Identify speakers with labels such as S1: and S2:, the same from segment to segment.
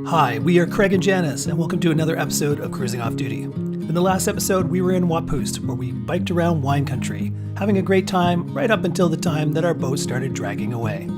S1: Hi, we are Craig and Janice, and welcome to another episode of Cruising Off Duty. In the last episode, we were in Wapoust, where we biked around wine country, having a great time right up until the time that our boat started dragging away.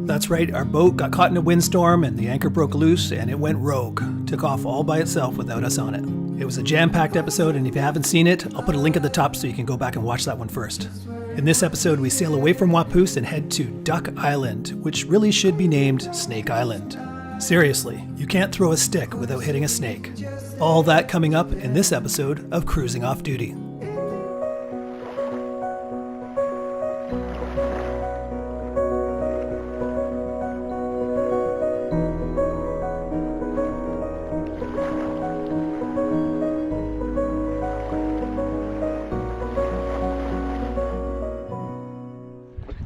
S1: That's right, our boat got caught in a windstorm and the anchor broke loose and it went rogue, took off all by itself without us on it. It was a jam-packed episode, and if you haven't seen it, I'll put a link at the top so you can go back and watch that one first. In this episode, we sail away from Wapoust and head to Duck Island, which really should be named Snake Island. Seriously, you can't throw a stick without hitting a snake. All that coming up in this episode of Cruising Off Duty.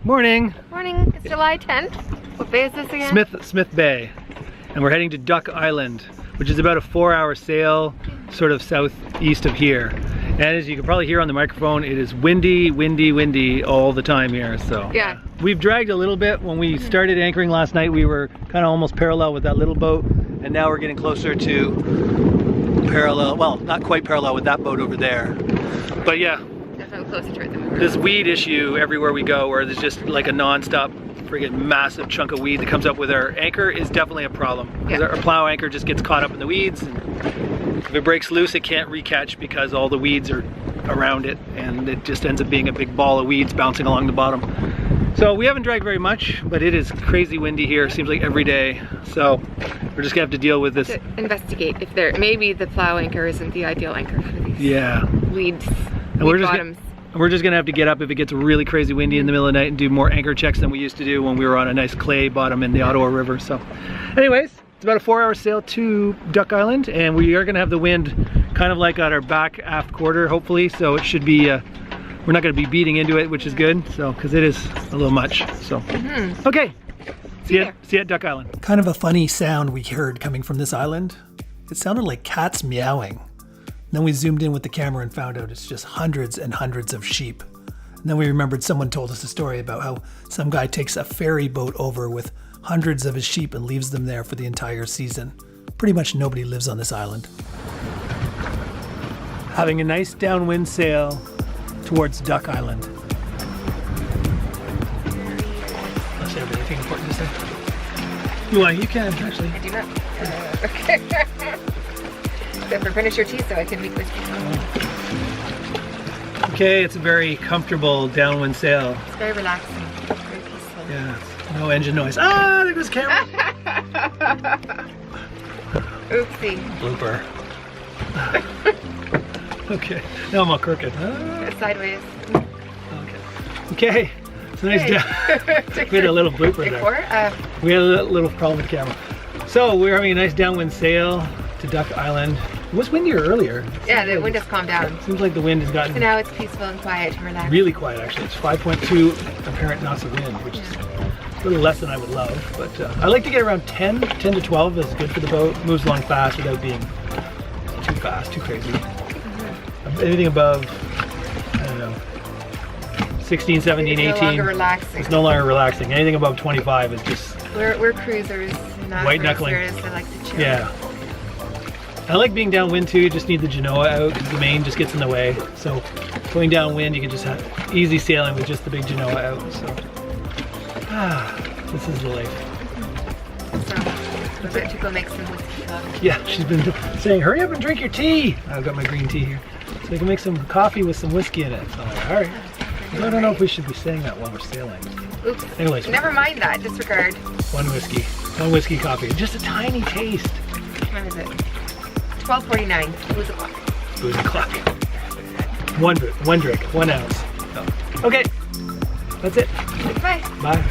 S1: Morning.
S2: Morning. It's July 10th. What bay is this again?
S1: Smith Bay. And we're heading to Duck Island, which is about a 4-hour sail, sort of southeast of here. And as you can probably hear on the microphone, it is windy all the time here. So
S2: yeah.
S1: We've dragged a little bit. When we started anchoring last night, we were kind of almost parallel with that little boat. And now we're getting closer to parallel, well, not quite parallel with that boat over there. But yeah.
S2: Definitely closer to it than we were.
S1: This weed issue everywhere we go, where there's just like a non-stop friggin' massive chunk of weed that comes up with our anchor, is definitely a problem. Because our plow anchor just gets caught up in the weeds, and if it breaks loose, it can't recatch because all the weeds are around it, and it just ends up being a big ball of weeds bouncing along the bottom. So we haven't dragged very much, but it is crazy windy here. Seems like every day. So we're just gonna have to deal with this.
S2: To investigate if maybe the plow anchor isn't the ideal anchor for these weeds.
S1: And we're just gonna have to get up if it gets really crazy windy in the middle of the night and do more anchor checks than we used to do when we were on a nice clay bottom in the Ottawa River. So anyways, it's about a 4-hour sail to Duck Island, and we are gonna have the wind kind of like at our back aft quarter, hopefully. So it should be, we're not gonna be beating into it, which is good. So, cause it is a little much, so. Okay, see you at Duck Island. Kind of a funny sound we heard coming from this island. It sounded like cats meowing. Then we zoomed in with the camera and found out it's just hundreds and hundreds of sheep. And then we remembered someone told us a story about how some guy takes a ferry boat over with hundreds of his sheep and leaves them there for the entire season. Pretty much nobody lives on this island. Having a nice downwind sail towards Duck Island. Unless you have anything important to say. You can, actually.
S2: I do not. Okay. Except for finish your tea so I can make whiskey.
S1: Okay, it's a very comfortable downwind sail.
S2: It's very relaxing, very peaceful.
S1: Yeah, no engine noise. Ah, there goes camera.
S2: Oopsie.
S1: Blooper. Okay, now I'm all crooked.
S2: Sideways.
S1: Okay, it's a nice down. We had a little blooper there. We had a little problem with the camera. So we're having a nice downwind sail to Duck Island. It was windier earlier.
S2: Yeah, the wind has calmed down.
S1: Seems like the wind has gotten...
S2: So now it's peaceful and quiet and relaxed.
S1: Really quiet, actually. It's 5.2 apparent knots of wind, which is a little less than I would love. But I like to get around 10 to 12 is good for the boat. It moves along fast without being too fast, too crazy. Anything above, I don't know, 16, 17, 18.
S2: It's no longer relaxing.
S1: It's no longer relaxing. Anything above 25 is just...
S2: We're cruisers, not
S1: white knuckling.
S2: racers. I like to chill.
S1: Yeah. I like being downwind too. You just need the Genoa out because the main just gets in the way. So going downwind, you can just have easy sailing with just the big Genoa out. So this is the life.
S2: So I bet you go make some whiskey coffee.
S1: Yeah, she's been saying, hurry up and drink your tea. I've got my green tea here. So I can make some coffee with some whiskey in it. So I'm like, all right. I don't know if we should be saying that while we're sailing.
S2: Oops.
S1: Anyways.
S2: Never mind that, disregard.
S1: One whiskey coffee. Just a tiny taste.
S2: What is it? 12:49. Booze o'clock.
S1: Booze o'clock. One drink, 1 ounce. Oh. Okay, that's it.
S2: Bye.
S1: Bye.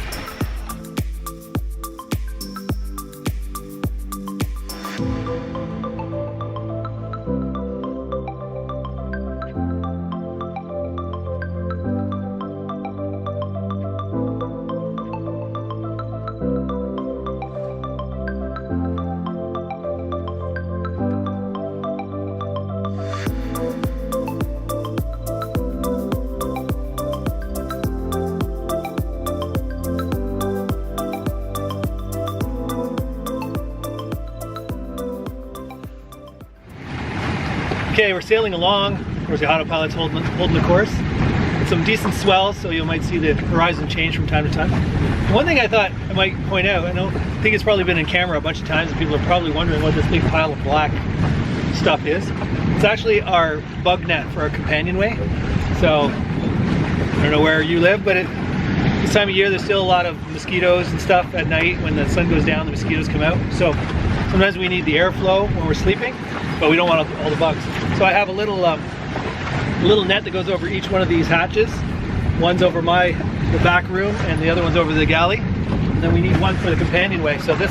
S1: Okay, we're sailing along. Of course, the autopilot's holding the course. With some decent swells, so you might see the horizon change from time to time. One thing I thought I might point out, I think it's probably been in camera a bunch of times, and people are probably wondering what this big pile of black stuff is. It's actually our bug net for our companionway. So, I don't know where you live, but this time of year there's still a lot of mosquitoes and stuff at night. When the sun goes down, the mosquitoes come out. So sometimes we need the airflow when we're sleeping, but we don't want all the bugs. So I have a little net that goes over each one of these hatches. One's over the back room, and the other one's over the galley. And then we need one for the companionway. So this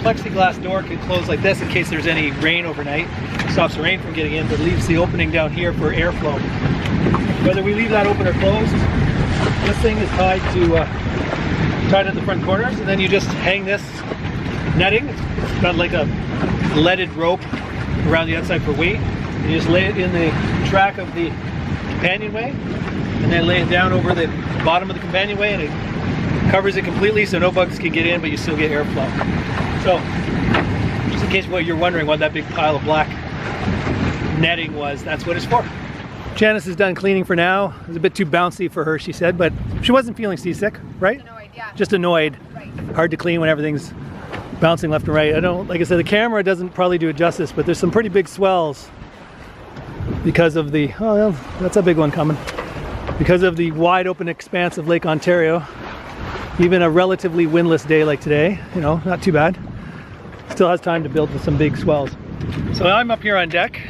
S1: plexiglass door can close like this in case there's any rain overnight. It stops the rain from getting in, but leaves the opening down here for airflow. Whether we leave that open or closed, this thing is tied at the front corners, and then you just hang this netting. It's got like a leaded rope around the outside for weight. You just lay it in the track of the companionway, and then lay it down over the bottom of the companionway, and it covers it completely so no bugs can get in, but you still get airflow. So, just in case you're wondering what that big pile of black netting was, that's what it's for. Janice is done cleaning for now. It was a bit too bouncy for her, she said, but she wasn't feeling seasick, right?
S2: Annoyed, yeah.
S1: Just annoyed.
S2: Right.
S1: Hard to clean when everything's bouncing left and right. Like I said, the camera doesn't probably do it justice, but there's some pretty big swells because of the, oh, that's a big one coming. Because of the wide open expanse of Lake Ontario. Even a relatively windless day like today, not too bad. Still has time to build with some big swells. So I'm up here on deck.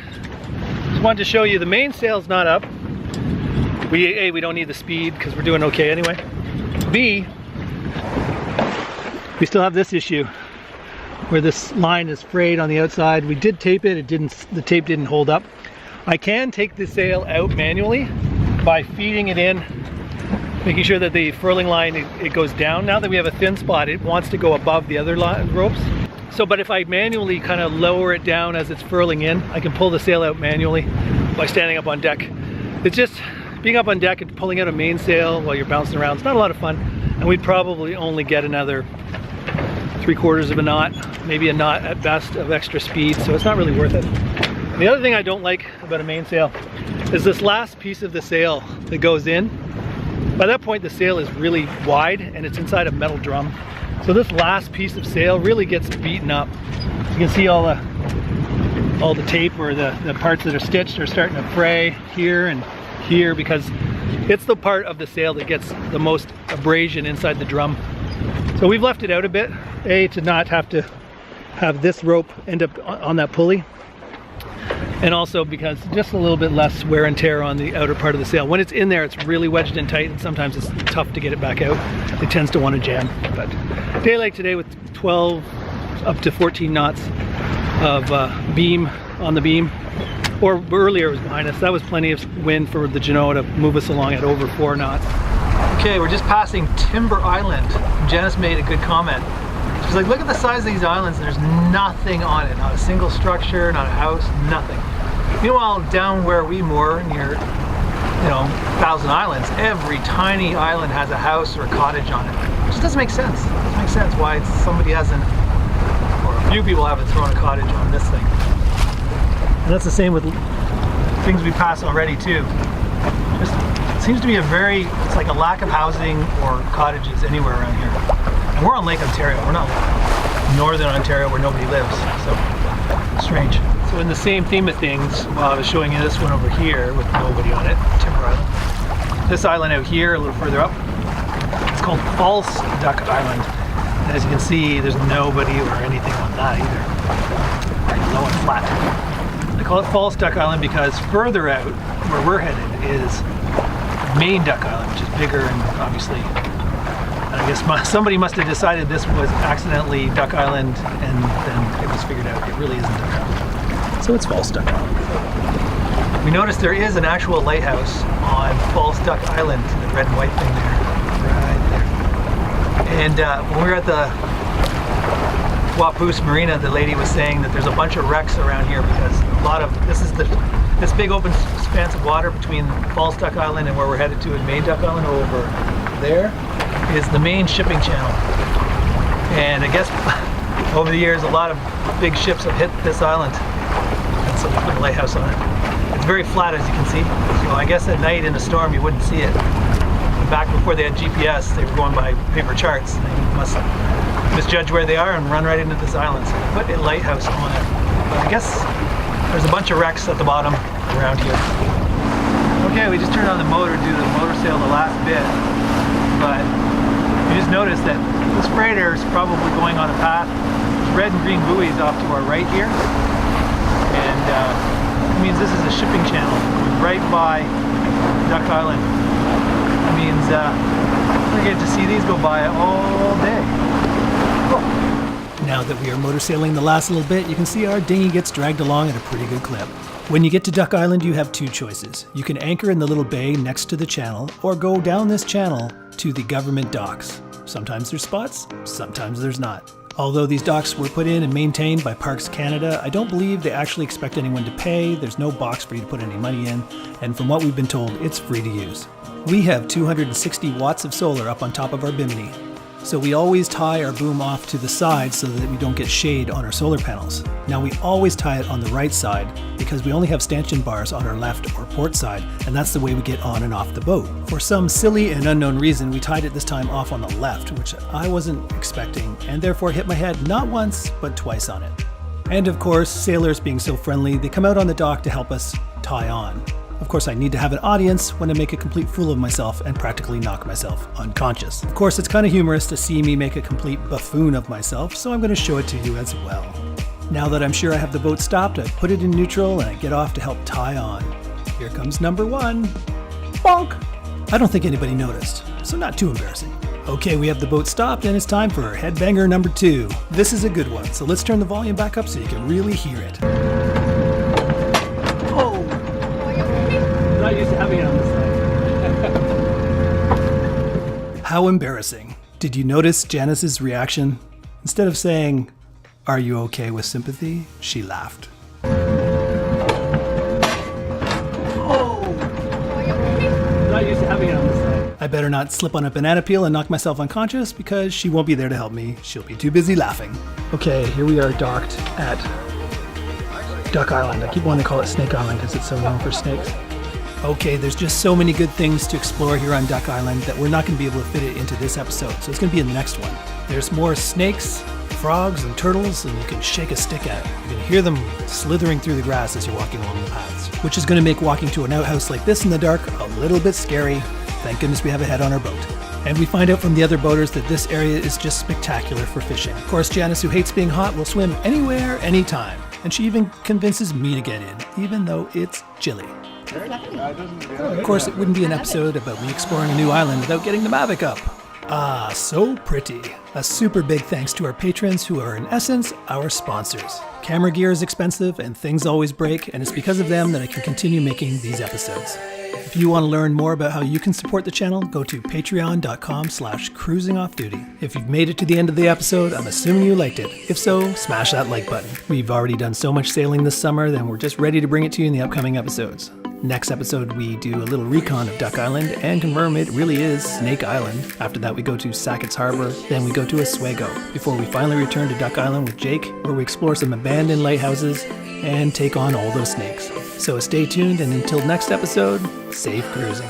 S1: Just wanted to show you the mainsail's not up. A, we don't need the speed because we're doing okay anyway. B, we still have this issue where this line is frayed on the outside. We did tape it, the tape didn't hold up. I can take the sail out manually by feeding it in, making sure that the furling line, it goes down. Now that we have a thin spot, it wants to go above the other ropes. So, but if I manually kind of lower it down as it's furling in, I can pull the sail out manually by standing up on deck. It's just, being up on deck and pulling out a mainsail while you're bouncing around, it's not a lot of fun. And we'd probably only get another 3/4 of a knot, maybe a knot at best of extra speed, so it's not really worth it. And the other thing I don't like about a mainsail is this last piece of the sail that goes in. By that point, the sail is really wide and it's inside a metal drum. So this last piece of sail really gets beaten up. You can see all the tape, or the parts that are stitched, are starting to fray here and here because it's the part of the sail that gets the most abrasion inside the drum. So we've left it out a bit, to not have to have this rope end up on that pulley, and also because just a little bit less wear and tear on the outer part of the sail. When it's in there, it's really wedged in tight, and sometimes it's tough to get it back out. It tends to want to jam. But a day like today with 12 up to 14 knots of beam on the beam, or earlier it was behind us, that was plenty of wind for the Genoa to move us along at over 4 knots. Okay, we're just passing Timber Island. Janice made a good comment. She's like, look at the size of these islands, and there's nothing on it. Not a single structure, not a house, nothing. Meanwhile, down where we moor near, Thousand Islands, every tiny island has a house or a cottage on it. It just doesn't make sense. It doesn't make sense why somebody hasn't, or a few people haven't thrown a cottage on this thing. And that's the same with things we pass already too. Just seems to be it's like a lack of housing or cottages anywhere around here. And we're on Lake Ontario, we're not northern Ontario where nobody lives, so strange. So in the same theme of things, while I was showing you this one over here with nobody on it, Timber Island, this island out here a little further up, it's called False Duck Island. And as you can see, there's nobody or anything on that either. Very low and flat. They call it False Duck Island because further out, where we're headed, is Main Duck Island, which is bigger and obviously, I guess somebody must have decided this was accidentally Duck Island, and then it was figured out it really isn't Duck Island. So it's False Duck Island. We noticed there is an actual lighthouse on False Duck Island, the red and white thing there, right there. And when we were at the Wapoose Marina, the lady was saying that there's a bunch of wrecks around here because a lot of, this big open expanse of water between False Duck Island and where we're headed to in Main Duck Island over there is the main shipping channel. And I guess over the years a lot of big ships have hit this island. And so we put a lighthouse on it. It's very flat, as you can see, so I guess at night in a storm you wouldn't see it. Back before they had GPS, they were going by paper charts. They must misjudge where they are and run right into this island, so they put a lighthouse on it. But I guess there's a bunch of wrecks at the bottom around here. Okay, we just turned on the motor due to the motor sail the last bit, but you just noticed that this freighter is probably going on a path. There's red and green buoys off to our right here, and it means this is a shipping channel right by Duck Island. That means we get to see these go by all day. Now that we are motor sailing the last little bit, you can see our dinghy gets dragged along at a pretty good clip. When you get to Duck Island, you have two choices. You can anchor in the little bay next to the channel, or go down this channel to the government docks. Sometimes there's spots, sometimes there's not. Although these docks were put in and maintained by Parks Canada, I don't believe they actually expect anyone to pay. There's no box for you to put any money in, and from what we've been told, it's free to use. We have 260 watts of solar up on top of our bimini, so we always tie our boom off to the side so that we don't get shade on our solar panels. Now we always tie it on the right side because we only have stanchion bars on our left or port side, and that's the way we get on and off the boat. For some silly and unknown reason, we tied it this time off on the left, which I wasn't expecting, and therefore hit my head not once, but twice on it. And of course, sailors being so friendly, they come out on the dock to help us tie on. Of course, I need to have an audience when I make a complete fool of myself and practically knock myself unconscious. Of course, it's kind of humorous to see me make a complete buffoon of myself, so I'm going to show it to you as well. Now that I'm sure I have the boat stopped, I put it in neutral and I get off to help tie on. Here comes number one. Bonk! I don't think anybody noticed, so not too embarrassing. Okay, we have the boat stopped and it's time for headbanger number two. This is a good one, so let's turn the volume back up so you can really hear it. Not used to having it on this side. How embarrassing. Did you notice Janice's reaction? Instead of saying, "Are you okay with sympathy?" she laughed. Oh! Not used to having it on this side. I better not slip on a banana peel and knock myself unconscious because she won't be there to help me. She'll be too busy laughing. Okay, here we are docked at Duck Island. I keep wanting to call it Snake Island because it's so known for snakes. Okay, there's just so many good things to explore here on Duck Island that we're not going to be able to fit it into this episode, so it's going to be in the next one. There's more snakes, frogs, and turtles, and you can shake a stick at it. You can hear them slithering through the grass as you're walking along the paths, which is going to make walking to an outhouse like this in the dark a little bit scary. Thank goodness we have a head on our boat. And we find out from the other boaters that this area is just spectacular for fishing. Of course, Janice, who hates being hot, will swim anywhere, anytime. And she even convinces me to get in, even though it's chilly. Of course, it wouldn't be an episode about me exploring a new island without getting the Mavic up. Ah, so pretty. A super big thanks to our patrons who are in essence our sponsors. Camera gear is expensive and things always break, and it's because of them that I can continue making these episodes. If you want to learn more about how you can support the channel, go to patreon.com/cruisingoffduty. If you've made it to the end of the episode, I'm assuming you liked it. If so, smash that like button. We've already done so much sailing this summer, then we're just ready to bring it to you in the upcoming episodes. Next episode, we do a little recon of Duck Island and confirm it really is Snake Island. After that, we go to Sackett's Harbor, then we go to Oswego, before we finally return to Duck Island with Jake, where we explore some abandoned lighthouses and take on all those snakes. So stay tuned, and until next episode, safe cruising.